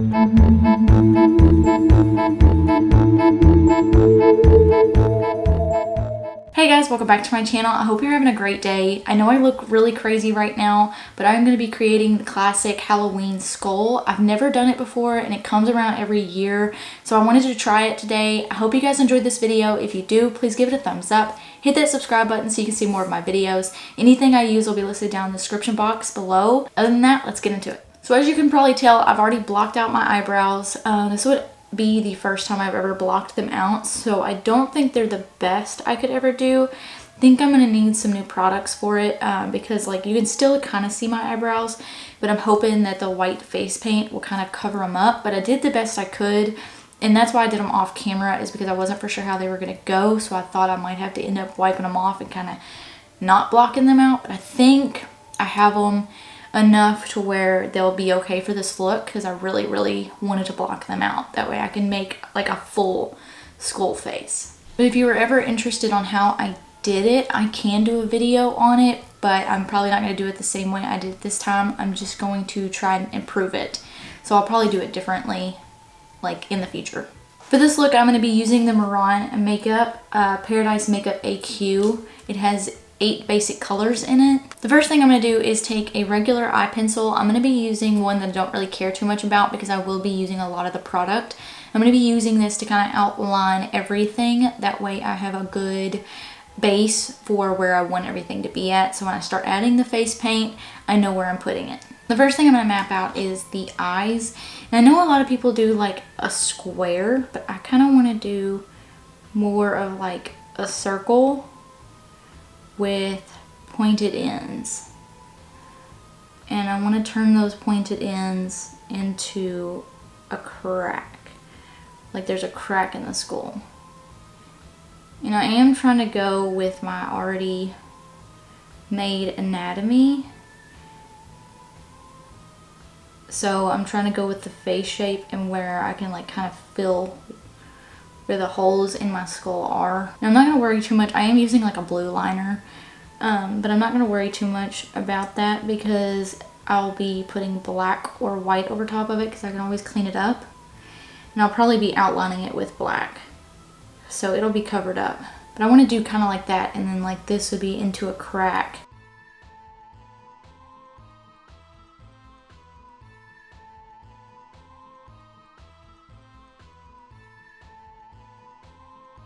Hey guys, welcome back to my channel. I hope you're having a great day. I know I look really crazy right now, but I'm going to be creating the classic Halloween skull. I've never done it before and it comes around every year, so I wanted to try it today. I hope you guys enjoyed this video. If you do, please give it a thumbs up. Hit that subscribe button so you can see more of my videos. Anything I use will be listed down in the description box below. Other than that, let's get into it. So as you can probably tell, I've already blocked out my eyebrows. This would be the first time I've ever blocked them out, so I don't think they're the best I could ever do. I think I'm gonna need some new products for it because like you can still kind of see my eyebrows, but I'm hoping that the white face paint will kind of cover them up. But I did the best I could, and that's why I did them off camera, is because I wasn't for sure how they were gonna go, so I thought I might have to end up wiping them off and kind of not blocking them out. But I think I have them enough to where they'll be okay for this look, because I really wanted to block them out. That way I can make like a full skull face. But if you were ever interested on how I did it, I can do a video on it, but I'm probably not going to do it the same way I did it this time. I'm just going to try and improve it. So I'll probably do it differently like in the future. For this look, I'm going to be using the Mehron makeup, Paradise Makeup AQ. It has 8 basic colors in it. The first thing I'm going to do is take a regular eye pencil. I'm going to be using one that I don't really care too much about because I will be using a lot of the product. I'm going to be using this to kind of outline everything. That way I have a good base for where I want everything to be at. So when I start adding the face paint, I know where I'm putting it. The first thing I'm going to map out is the eyes. And I know a lot of people do like a square, but I kind of want to do more of like a circle with pointed ends, and I want to turn those pointed ends into a crack, like there's a crack in the skull. And I am trying to go with my already made anatomy, so I'm trying to go with the face shape and where I can like kind of fill where the holes in my skull are. Now I'm not going to worry too much. I am using like a blue liner, but I'm not going to worry too much about that because I'll be putting black or white over top of it because I can always clean it up. And I'll probably be outlining it with black, so it'll be covered up. But I want to do kind of like that, and then like this would be into a crack.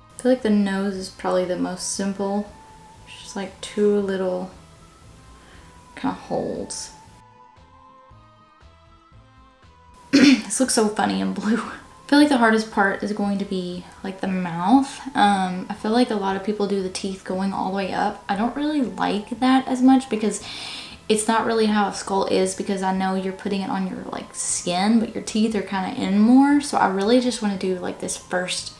I feel like the nose is probably the most simple. It's just like 2 little kind of holes. This looks so funny in blue. I feel like the hardest part is going to be like the mouth. I feel like a lot of people do the teeth going all the way up. I don't really like that as much because it's not really how a skull is, because I know you're putting it on your like skin, but your teeth are kind of in more. So I really just want to do like this first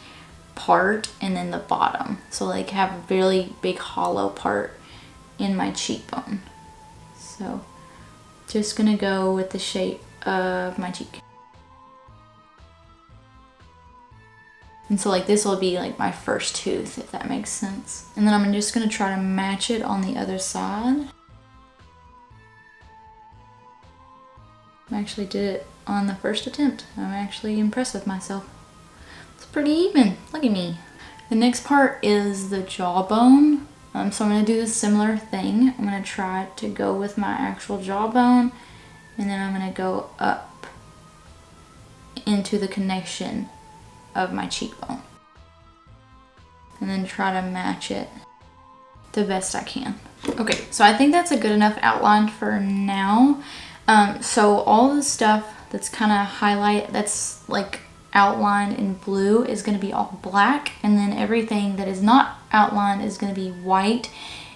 part and then the bottom, so like have a really big hollow part in my cheekbone. So just gonna go with the shape of my cheek, and so like this will be like my first tooth, if that makes sense. And then I'm just gonna try to match it on the other side. I actually did it on the first attempt. I'm actually impressed with myself. Pretty even. Look at me. The next part is the jawbone. So I'm going to do the similar thing. I'm going to try to go with my actual jawbone, and then I'm going to go up into the connection of my cheekbone, and then try to match it the best I can. Okay, so I think that's a good enough outline for now. So all the stuff that's kind of highlight, that's like outlined in blue, is going to be all black, and then everything that is not outlined is going to be white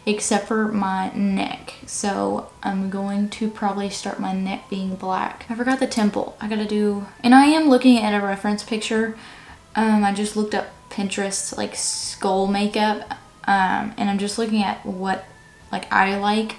except for my neck. So I'm going to probably start my neck being black. I forgot the temple. I gotta do, and I am looking at a reference picture. I just looked up Pinterest like skull makeup, and I'm just looking at what like I like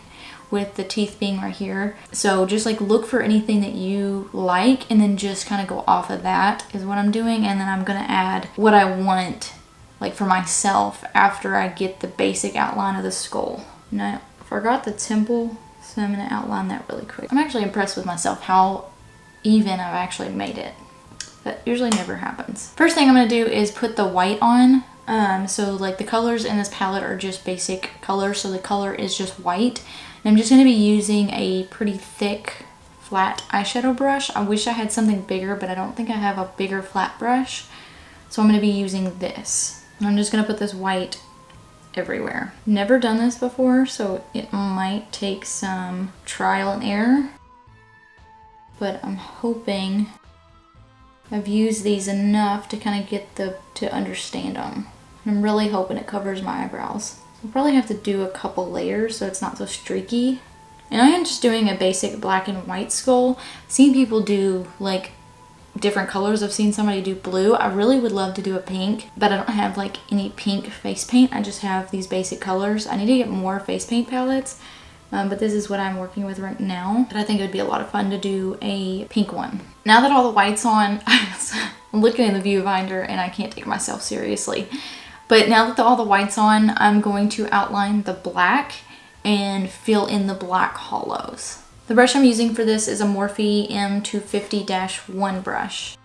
with the teeth being right here. So just like look for anything that you like and then just kind of go off of that is what I'm doing. And then I'm gonna add what I want like for myself after I get the basic outline of the skull. Now I forgot the temple, so I'm gonna outline that really quick. I'm actually impressed with myself how even I've actually made it. That usually never happens. First thing I'm going to do is put the white on. So like the colors in this palette are just basic colors, so the color is just white. And I'm just going to be using a pretty thick flat eyeshadow brush. I wish I had something bigger, but I don't think I have a bigger flat brush. So I'm going to be using this. And I'm just going to put this white everywhere. Never done this before, so it might take some trial and error. But I'm hoping I've used these enough to kind of get to understand them. And I'm really hoping it covers my eyebrows. I'll probably have to do a couple layers so it's not so streaky. And I am just doing a basic black and white skull. I've seen people do like different colors. I've seen somebody do blue. I really would love to do a pink, but I don't have like any pink face paint. I just have these basic colors. I need to get more face paint palettes. But this is what I'm working with right now. But I think it would be a lot of fun to do a pink one. Now that all the white's on, I'm looking in the viewfinder and I can't take myself seriously. But now that all the white's on, I'm going to outline the black and fill in the black hollows. The brush I'm using for this is a Morphe M250-1 brush.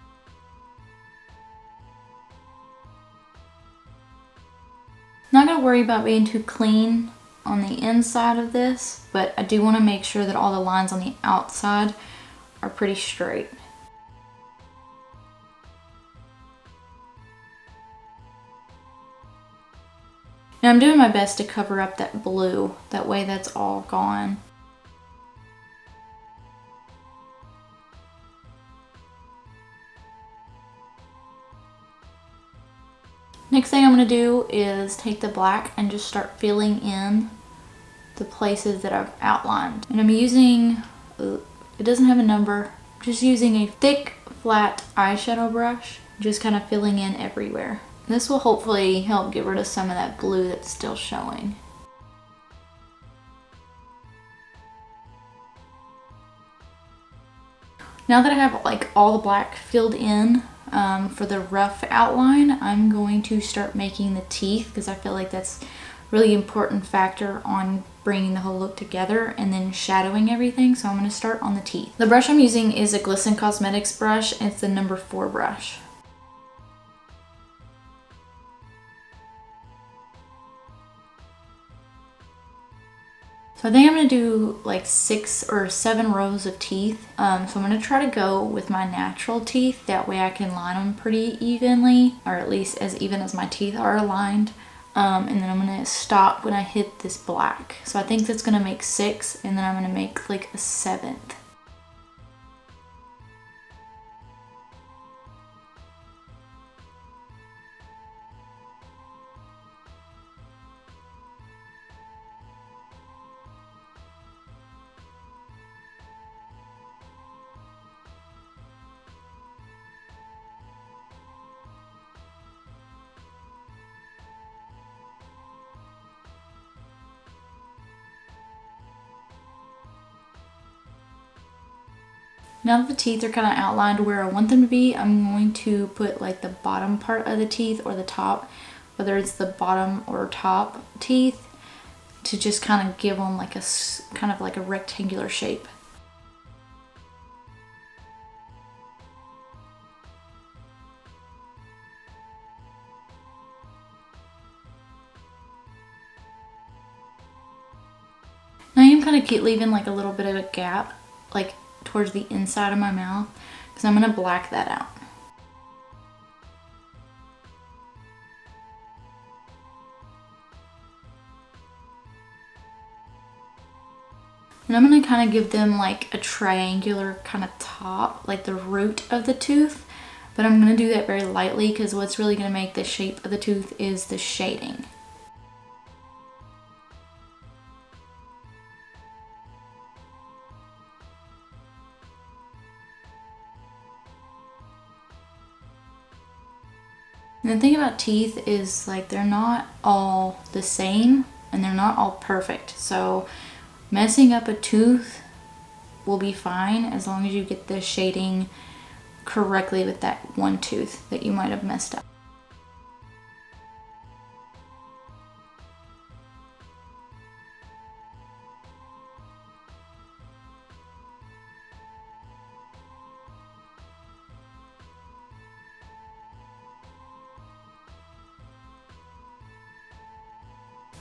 Not gonna worry about being too clean on the inside of this, but I do want to make sure that all the lines on the outside are pretty straight. Now I'm doing my best to cover up that blue, that way that's all gone. Next thing I'm going to do is take the black and just start filling in the places that I've outlined. And I'm using, it doesn't have a number, I'm just using a thick flat eyeshadow brush, just kind of filling in everywhere. This will hopefully help get rid of some of that blue that's still showing. Now that I have like all the black filled in for the rough outline, I'm going to start making the teeth because I feel like that's really important factor on bringing the whole look together and then shadowing everything. So I'm going to start on the teeth. The brush I'm using is a Glisten Cosmetics brush, and it's the number 4 brush. So I think I'm going to do like 6 or 7 rows of teeth. So I'm going to try to go with my natural teeth. That way I can line them pretty evenly, or at least as even as my teeth are aligned. And then I'm going to stop when I hit this black. So I think that's going to make 6, and then I'm going to make like a 7th. Now that the teeth are kind of outlined where I want them to be, I'm going to put like the bottom part of the teeth or the top, whether it's the bottom or top teeth, to just kind of give them like a kind of like a rectangular shape. Now I'm kind of keep leaving like a little bit of a gap, like towards the inside of my mouth, because I'm going to black that out. And I'm going to kind of give them like a triangular kind of top, like the root of the tooth, but I'm going to do that very lightly because what's really going to make the shape of the tooth is the shading. And the thing about teeth is like they're not all the same and they're not all perfect. So messing up a tooth will be fine as long as you get the shading correctly with that one tooth that you might have messed up.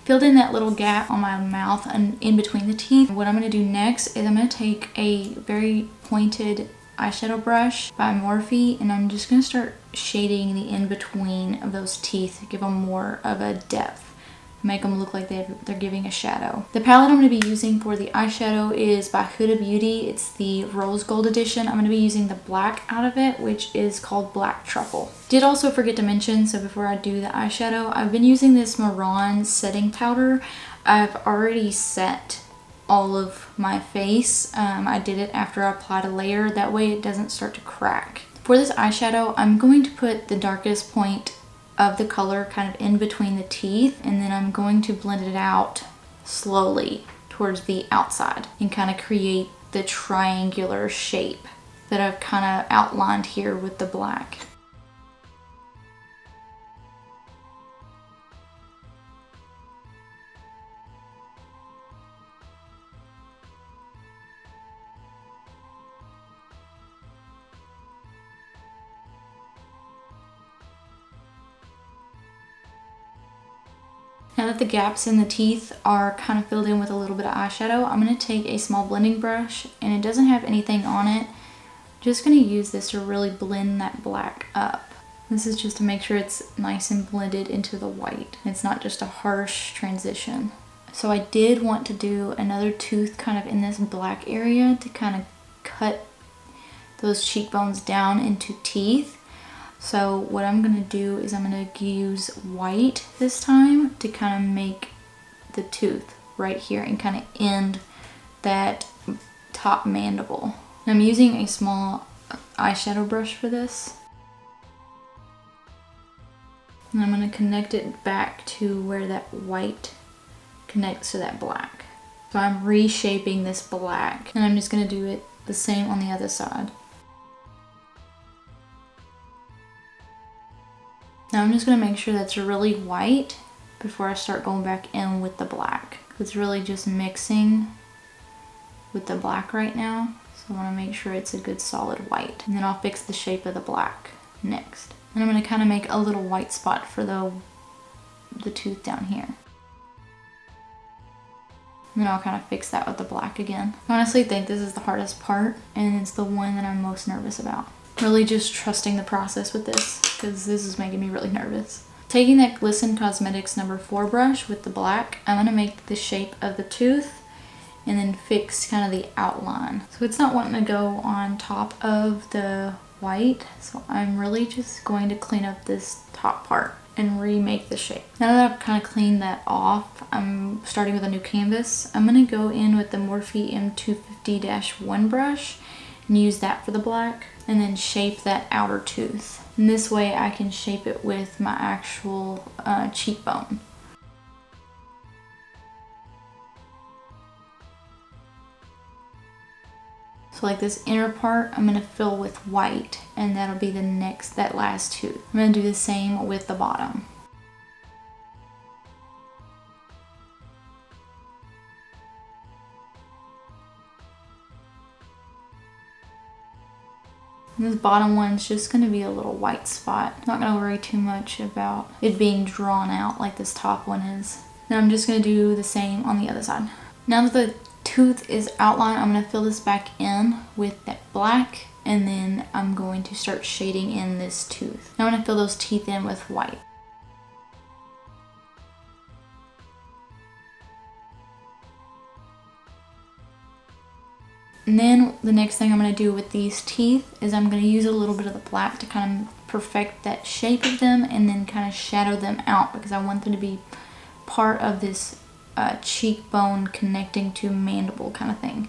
filled in that little gap on my mouth and in between the teeth. What I'm gonna do next is I'm gonna take a very pointed eyeshadow brush by Morphe, and I'm just gonna start shading the in-between of those teeth to give them more of a depth, make them look like they're giving a shadow. The palette I'm going to be using for the eyeshadow is by Huda Beauty. It's the Rose Gold edition. I'm going to be using the black out of it, which is called Black Truffle. Did also forget to mention, so before I do the eyeshadow, I've been using this Mehron setting powder. I've already set all of my face. I did it after I applied a layer, that way it doesn't start to crack. For this eyeshadow, I'm going to put the darkest point of the color kind of in between the teeth, and then I'm going to blend it out slowly towards the outside and kind of create the triangular shape that I've kind of outlined here with the black. Now that the gaps in the teeth are kind of filled in with a little bit of eyeshadow, I'm going to take a small blending brush, and it doesn't have anything on it. I'm just going to use this to really blend that black up. This is just to make sure it's nice and blended into the white. It's not just a harsh transition. So I did want to do another tooth kind of in this black area to kind of cut those cheekbones down into teeth. So what I'm going to do is I'm going to use white this time to kind of make the tooth right here and kind of end that top mandible. And I'm using a small eyeshadow brush for this. And I'm going to connect it back to where that white connects to that black. So I'm reshaping this black, and I'm just going to do it the same on the other side. Now I'm just going to make sure that's really white before I start going back in with the black. It's really just mixing with the black right now. So I want to make sure it's a good solid white. And then I'll fix the shape of the black next. And I'm going to kind of make a little white spot for the tooth down here. And then I'll kind of fix that with the black again. I honestly think this is the hardest part, and it's the one that I'm most nervous about. Really just trusting the process with this, because this is making me really nervous. Taking that Glisten Cosmetics number 4 brush with the black, I'm going to make the shape of the tooth and then fix kind of the outline. So it's not wanting to go on top of the white, so I'm really just going to clean up this top part and remake the shape. Now that I've kind of cleaned that off, I'm starting with a new canvas. I'm going to go in with the Morphe M250-1 brush and use that for the black, and then shape that outer tooth. And this way I can shape it with my actual cheekbone. So like this inner part, I'm going to fill with white, and that'll be that last tooth. I'm going to do the same with the bottom. And this bottom one's just going to be a little white spot. I'm not going to worry too much about it being drawn out like this top one is. Now I'm just going to do the same on the other side. Now that the tooth is outlined, I'm going to fill this back in with that black, and then I'm going to start shading in this tooth. Now I'm going to fill those teeth in with white. And then the next thing I'm going to do with these teeth is I'm going to use a little bit of the black to kind of perfect that shape of them, and then kind of shadow them out, because I want them to be part of this cheekbone connecting to mandible kind of thing.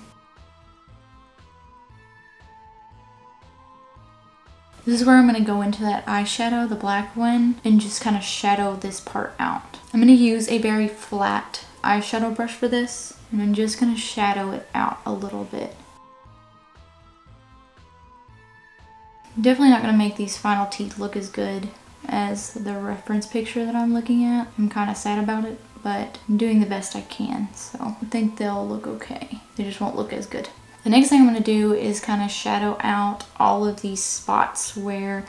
This is where I'm going to go into that eyeshadow, the black one, and just kind of shadow this part out. I'm going to use a very flat eyeshadow brush for this, and I'm just going to shadow it out a little bit. I'm definitely not going to make these final teeth look as good as the reference picture that I'm looking at. I'm kind of sad about it, but I'm doing the best I can, so I think they'll look okay. They just won't look as good. The next thing I'm going to do is kind of shadow out all of these spots where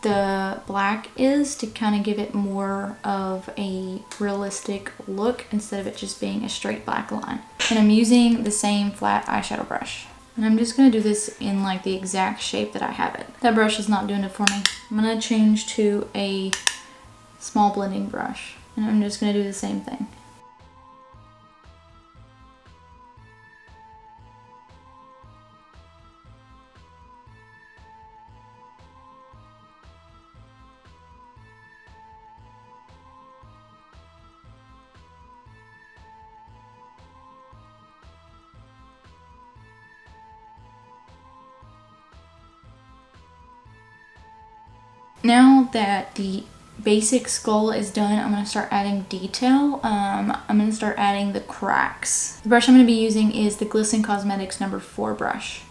the black is to kind of give it more of a realistic look instead of it just being a straight black line. And I'm using the same flat eyeshadow brush. And I'm just going to do this in like the exact shape that I have it. That brush is not doing it for me. I'm going to change to a small blending brush. And I'm just going to do the same thing. Now that the basic skull is done, I'm going to start adding detail. I'm going to start adding the cracks. The brush I'm going to be using is the Glisten Cosmetics number 4 brush.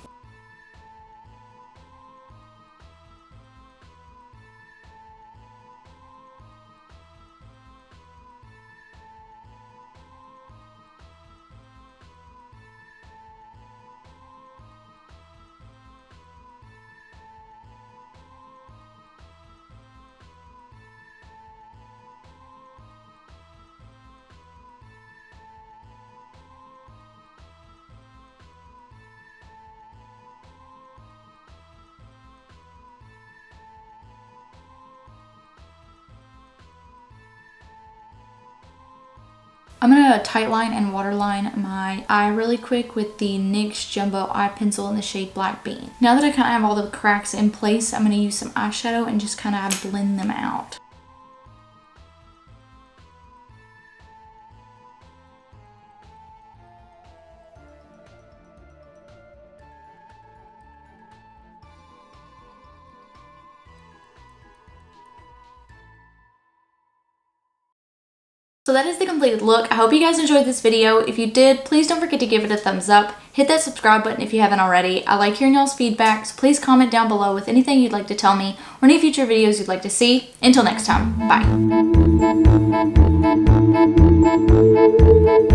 I'm going to tightline and waterline my eye really quick with the NYX Jumbo Eye Pencil in the shade Black Bean. Now that I kind of have all the cracks in place, I'm going to use some eyeshadow and just kind of blend them out. So that is the completed look. I hope you guys enjoyed this video. If you did, please don't forget to give it a thumbs up. Hit that subscribe button if you haven't already. I like hearing y'all's feedback, so please comment down below with anything you'd like to tell me or any future videos you'd like to see. Until next time, bye.